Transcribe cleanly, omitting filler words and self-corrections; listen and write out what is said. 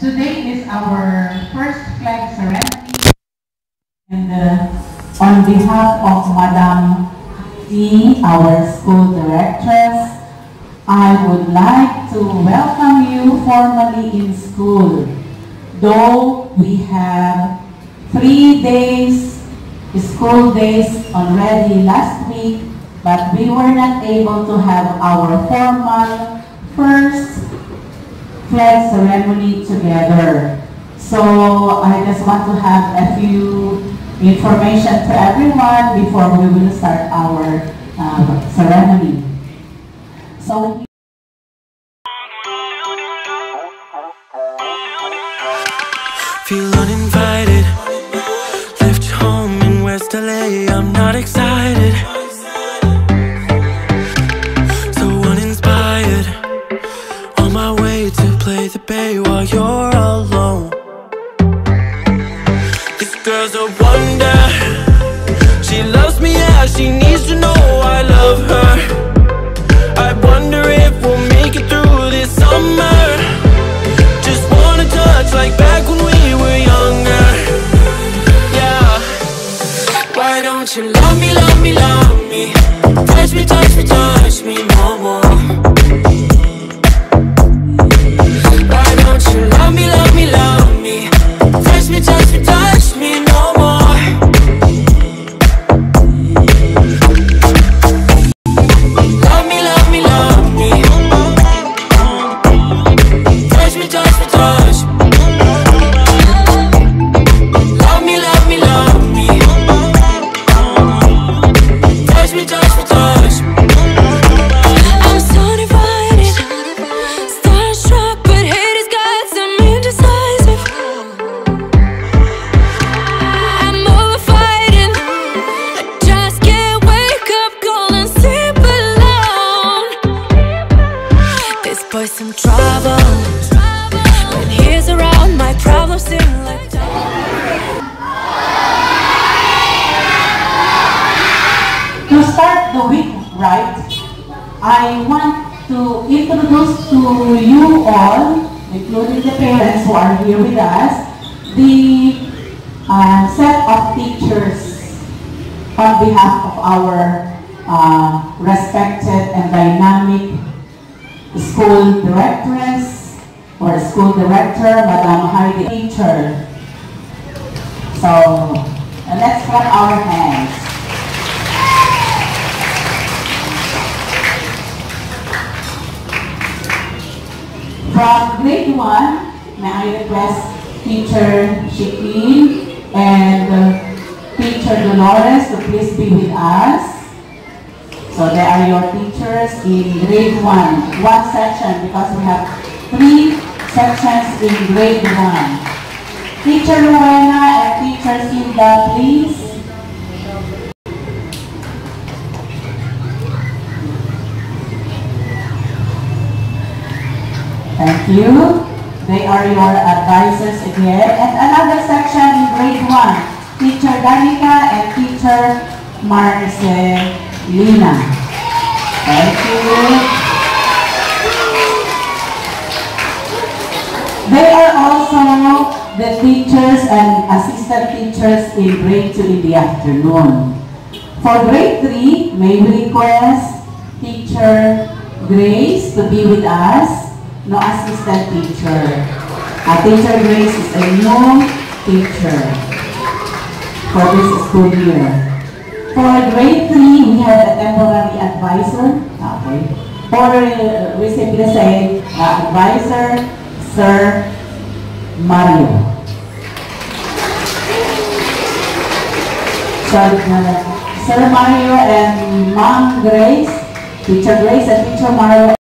Today is our first flag ceremony, and on behalf of Madam T, our school directress, I would like to welcome you formally in school. Though we have 3 days, school days already last week, but we were not able to have our formal first flag ceremony together. So I just want to have a few information to everyone before we will start our ceremony. So feel uninvited, left home in West LA, I'm not excited, so uninspired, on my way to play the bay while you're alone. This girl's a wonder, she loves me, yeah, she needs to know I love her. I wonder if we'll make it through this summer. Just wanna touch like back when we were younger. Yeah. Why don't you love me, love me, love me? Touch me, touch me, touch me no more. Why don't you love me, love me, love me? Touch me, touch me, touch me no more. Love me, love me, love me. Touch me, touch me, touch me. Love me, love me, love me. Touch me, touch me, touch me. I'm so divided, starstruck, but hate has got some indecisive. I'm over fighting, I just can't wake up cold and sleep alone. This boy's some trouble, when he's around my problems seem like to start the week right, I want to introduce to you all, including the parents who are here with us, the set of teachers on behalf of our respected and dynamic school directress or school director, Madam Heidi teacher. So let's clap our hands. From grade 1, may I request teacher Shikin and teacher Dolores to please be with us. So they are your teachers in grade 1. One section, because we have 3 sections in grade 1. Teacher Rowena and teacher Silda, please. Thank you. They are your advisors again. And another section in grade 1, teacher Danica and teacher Marcelina. Thank you. They are also the teachers and assistant teachers in grade 2 in the afternoon. For grade 3, may we request teacher Grace to be with us. No assistant teacher. Teacher Grace is a new teacher for this school year. For grade 3, we have a temporary advisor. Okay. Or we simply say advisor, Sir Mario. So, Sir Mario and Mom Grace, Teacher Grace and Teacher Mario